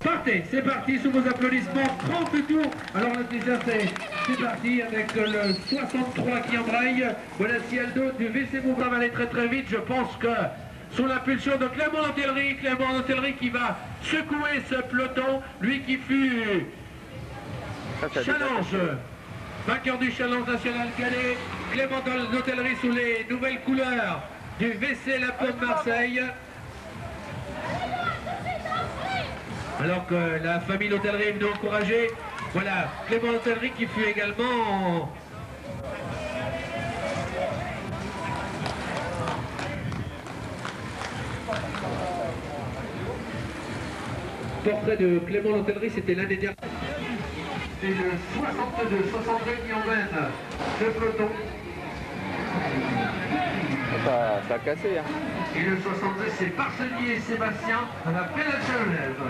Partez, c'est parti sous vos applaudissements, 30 tours. Alors là déjà c'est parti avec le 63 qui embraye. Voilà si Aldo du WC Mouvement va aller très très vite. Je pense que sous l'impulsion de Clément Lantellerie qui va secouer ce peloton, lui qui fut challenge, vainqueur du challenge national cadet, Clément Lantellerie sous les nouvelles couleurs du WC La Pomme Marseille. Alors que la famille d'hôtellerie est venue encourager, voilà, Clément d'hôtellerie qui fut également portrait de Clément d'hôtellerie, c'était l'année dernière. C'est le 62 qui emmène ce peloton. Ça a cassé, hein. Et le 62, c'est Barcelier et Sébastien à la pédale chalonnaise.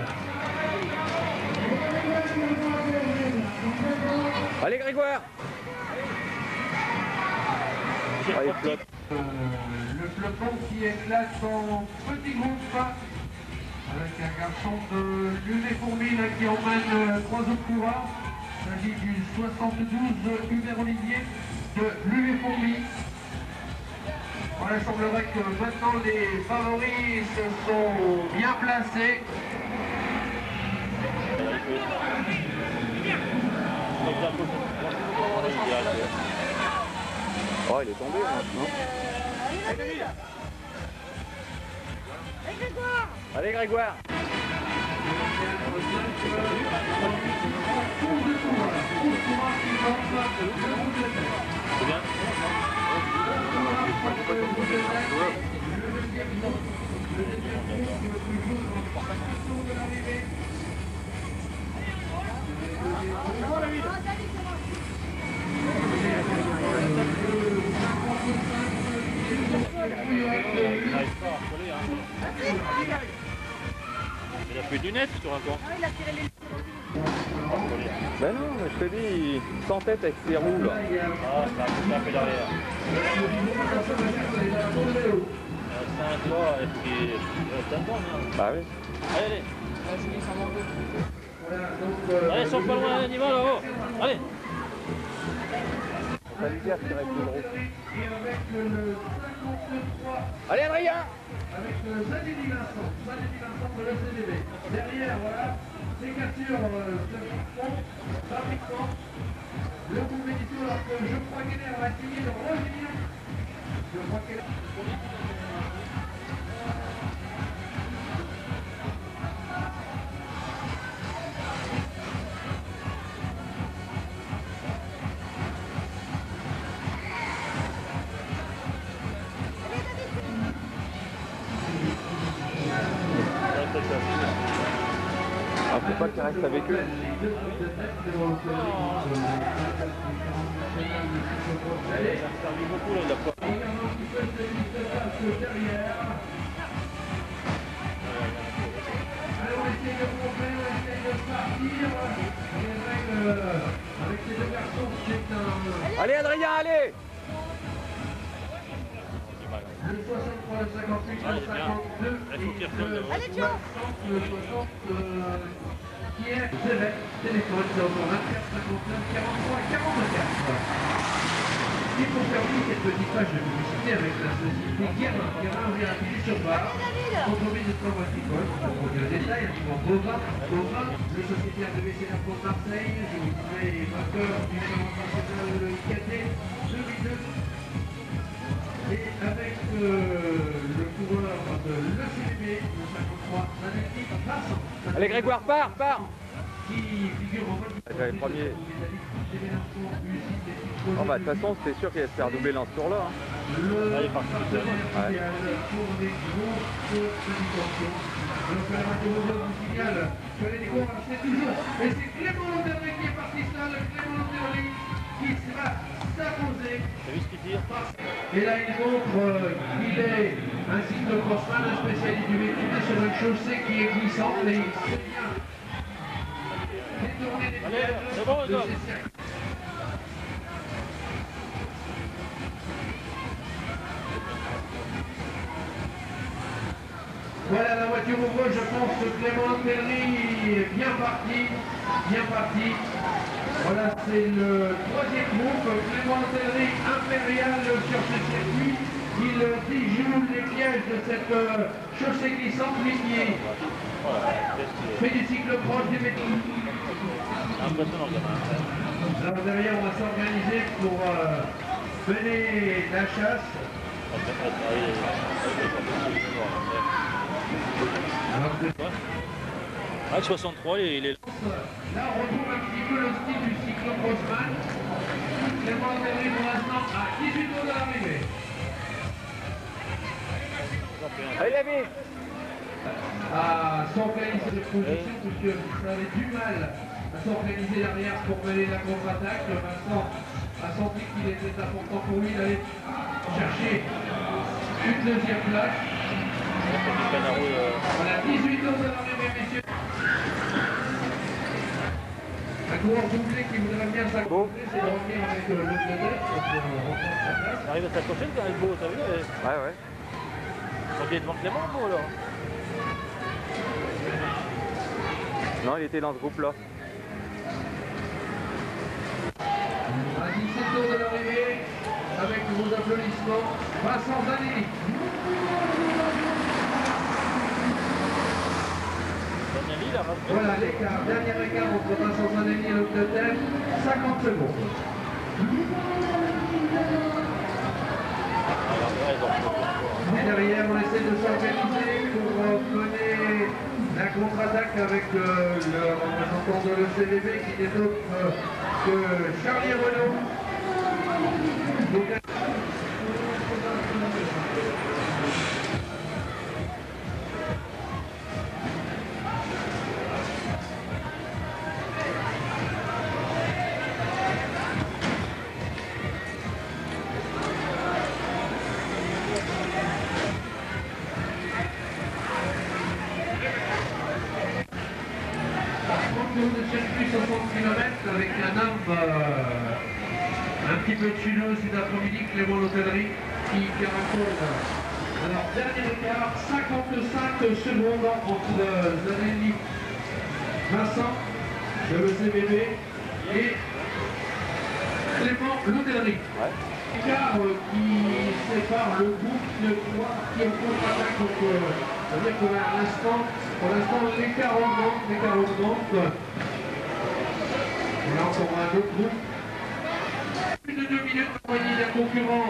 Allez Grégoire. Le peloton qui éclate en petit groupe avec un garçon de l'UV Fourmille qui emmène 3 autres coureurs. Il s'agit du 72 Hubert Olivier de l'UV Fourmille. Il semblerait que maintenant les favoris se sont bien placés. Oh, il est tombé, non? Allez Grégoire. C'est bien. Il a plus de lunettes, tu racontes. Il a tiré les... Ben non, mais je te dis, sans tête avec ses roues là. Ah, ça a fait derrière. C'est un toit et puis c'est un bon, hein. Bah oui. Allez, allez. Allez, sont pas loin, on y va là-haut. Allez. Ça lui dit à tirer plus gros. Allez Adrien. Avec Zadini Vincent de l'ECDB. Derrière, voilà, sécature fabricant. Le groupe édition, alors que je crois qu'elle va essayer de revenir. Je crois qu'elle Ah, faut pas qu'il reste avec eux. Ça a servi beaucoup là, il a pas. Allez Adrien, allez. Le 63, le 58, le 52 et le 60, le 60 qui est téléphone 04 59 43 44. Il faut terminer cette petite page de publicité avec la société Guérin. Guérin vient appuyer sur barre. Entreprise de travaux agricoles, pour vous dire le détail, un petit peu bovin, le sociétaire de WC La Pomme Marseille, je vous disais vainqueur du championnat national cadet 2002. Et avec le coureur de l'ECDB, le 53, Zanetti Vincent. Allez Grégoire, pars. Qui figure en mode... J'avais le premier. Oh bah de toute façon c'était sûr qu'il allait se faire doubler dans ce tour là. Le Allez, parti tout seul. pour des grosses qualifications. Donc la radio vous signale que les coureurs c'est toujours. Et c'est Clément Lanterry qui est parti seul, Clément Lanterry qui va s'imposer. T'as vu ce qu'il tire? Et là il montre qu'il est un cyclocrossman, un spécialiste du véhicule sur une chaussée qui est glissante et il sait bien détourner les pièges de ces circuits. Voilà la voiture ouvre, je pense que Clément Tellery est bien parti, bien parti. Voilà, c'est le troisième groupe, Clément Tellery Impérial sur ce circuit. Il déjoue les pièges de cette chaussée glissante, lui qui fait du cyclocross, du métier. Impressionnant quand même. Alors derrière, on va s'organiser pour mener la chasse. Ah, 63, il est là. Là, on retrouve un petit peu le style du cyclocrossman. Clément Tellery pour l'instant à 18 tours de l'arrivée. Allez David! À s'organiser de position, puisque ça avait du mal à s'organiser derrière pour mener la contre-attaque. Vincent a senti qu'il était important pour lui d'aller chercher une deuxième place. Voilà, 18 tours de l'arrivée, messieurs. Un coureur doublé qui voudrait bien s'accomplir, c'est de revenir avec le vedette pour reprendre sa place. Il arrive à s'accrocher quand même beau, t'as vu? Ouais, ouais. On vient devant Clément, beau alors. Non, il était dans ce groupe-là. À 17 tours de l'arrivée, avec vos applaudissements, Vincent Zanelli. Voilà l'écart, dernier écart entre Vincent Zanelli et l'autre de tête, 50 secondes. Et derrière, on essaie de s'organiser pour mener la contre-attaque avec le représentant de l'ECVB qui n'est autre que Charlie Renaud. Donc, de circuit 60 km avec un homme un petit peu dessus nous cet après-midi, Clément Tellery qui raconte. Alors dernier écart, 55 secondes entre Zanelli, Vincent de l'ECVB et Clément Tellery. Écart qui sépare le groupe de 3 qui est en contre-attaque. Donc ça veut dire qu'on a à l'instant, pour l'instant, l'écart augmente. Et là encore un autre groupe. Plus de 2 minutes pour envoyer un concurrent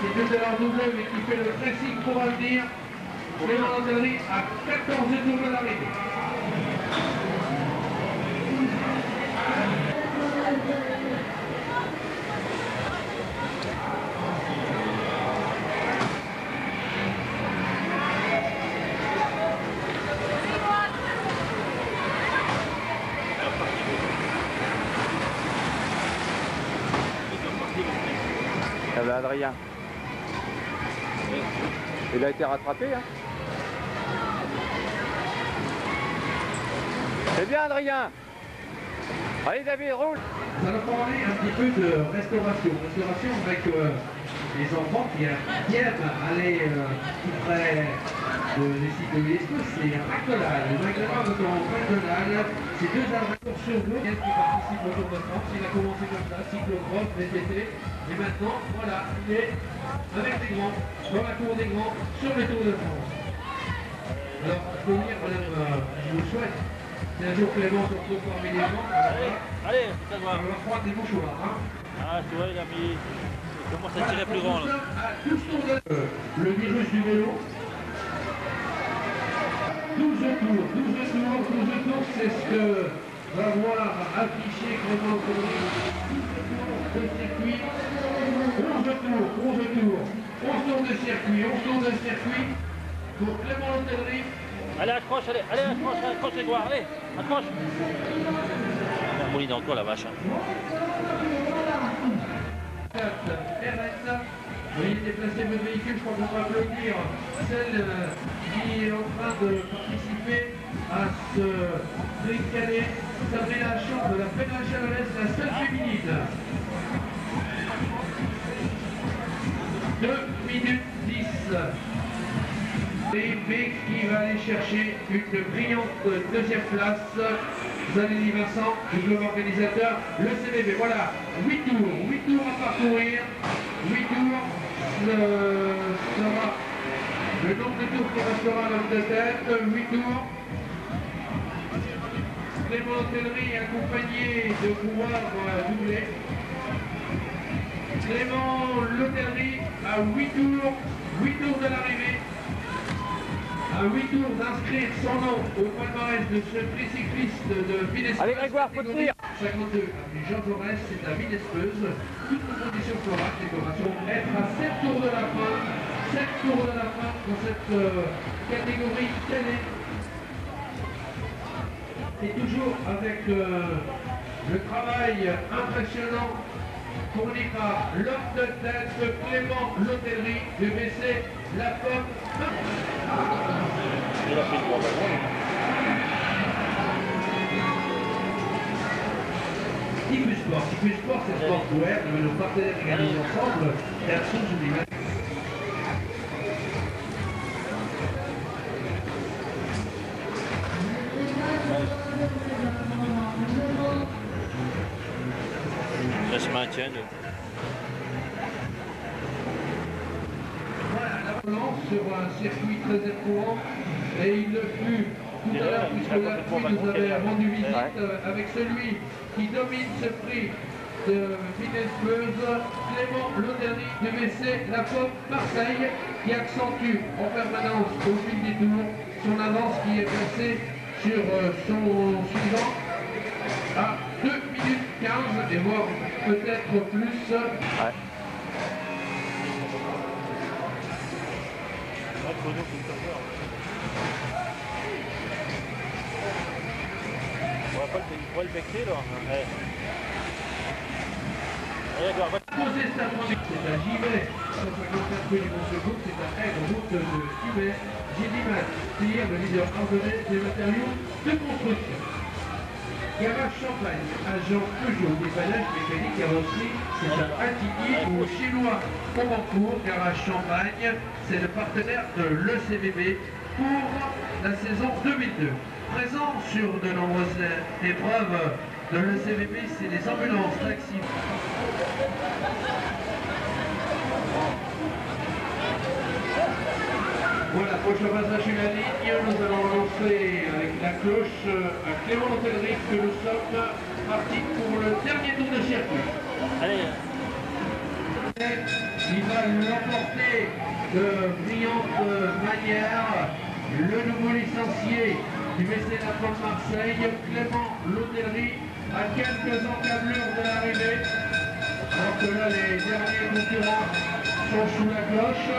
qui est de leur double mais qui fait le pressing pour avenir. Clément Tellery à 14 tours de l'arrivée. Il y avait Adrien. Il a été rattrapé. Hein. C'est bien Adrien. Allez David, roule. Nous allons parler un petit peu de restauration. Restauration avec les enfants qui aiment aller tout près des sites de l'UNESCO. C'est un McDonald's. Le McDonald's est en McDonald's. C'est 2 aventures sur 2 qui participent au Tour de France. Il a commencé comme ça, cyclocross, VTT. Et maintenant, voilà, il est avec les grands, dans la cour des grands, sur le Tour de France. Alors, je peux vous dire, madame, je vous souhaite. C'est un jour Clément se retrouve parmi les gens. Allez, c'est à voir. On va prendre des mouchoirs. Hein. Ah, tu vois, il a mis. Il commence à tirer plus grand là. Le virus du vélo. 12 tours, c'est ce que va voir affiché Clément Tellery. 12 tours de circuit. 11 tours de circuit pour Clément Tellery. Allez, accroche, accroche les doigts, allez, accroche. On mouline encore la vache. Veuillez déplacer votre véhicule, je crois qu'on va applaudir celle qui est en train de participer à ce bricanet, Sabrina Champ de la Pénale Chalonnaise, la seule féminine. 2 minutes 10. Mais qui va aller chercher une brillante deuxième place. Zanelli Vincent, le club organisateur, le CVB. Voilà, 8 tours à parcourir. 8 tours sera le nombre de tours qui restera à l'homme de tête. 8 tours. Clément Hôtellerie accompagné de coureurs doublés. Clément L'Hôtellerie à 8 tours de l'arrivée, à 8 tours d'inscrire son nom au palmarès de ce prix cycliste de Villespeuse. Allez Grégoire, faut tenir. 52 avenue Jean Jaurès, c'est à Villespeuse. Toutes les conditions florales, décoration, être à 7 tours de la fin. 7 tours de la fin dans cette catégorie télé. Et toujours avec le travail impressionnant fourni par l'homme de tête Clément L'Hôtellerie de BC La Pomme. Il a fait 3 ballons. Ticus Sport, c'est Sportwear, nos partenaires réalisés ensemble. Version Jubilat. Ça se maintient. Voilà, la relance sur un circuit très éprouvant, et il le fut tout à l'heure puisque la pluie nous avait rendu visite avec celui qui domine ce prix de Villespeuse, Clément L'Hôtellerie de BC La Pomme Marseille, qui accentue en permanence au fil des tours son avance qui est placée sur son suivant à 2 minutes 15 et voire peut-être plus. Ouais. On va le becter là. Ouais. Allez, Edouard, va. C'est à Givet, 154 rue du Mont-Secours, c'est à Aigre, route de Hubert, Gédimat, c'est-à-dire le leader ardennais des matériaux de construction. Garage Champagne, agent Peugeot, dépannage mécanique carrosserie, c'est à Attigny ou chinois Combancourt. Garage Champagne, c'est le partenaire de l'ECVB pour la saison 2002. Présent sur de nombreuses épreuves de l'ECVB, c'est les ambulances, taxis. Voilà, proche le passage sur la ligne, nous allons lancer avec la cloche à Clément L'Hôtellerie que nous sommes partis pour le dernier tour de circuit. Allez. Il va l'emporter de brillante manière, le nouveau licencié du BC La Pomme Marseille, Clément L'Hôtellerie, à quelques encablures de l'arrivée, alors que là les derniers concurrents sont sous la cloche.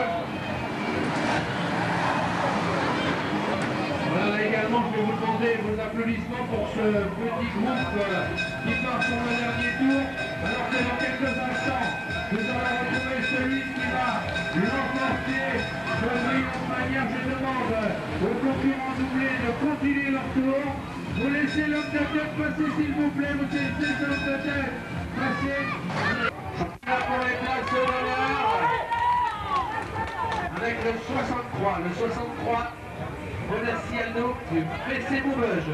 Voilà, également, je vais vous demander vos applaudissements pour ce petit groupe qui part pour le dernier tour, alors que dans quelques instants, nous allons retrouver celui qui va l'emporter de brillante manière. Je demande aux concurrents doublés de continuer leur tour. Vous laissez l'homme de tête passer, s'il vous plaît, vous laissez l'homme de tête passer. Là pour les places d'honneur, avec le 63, Bonaciano du PC Maubeuge.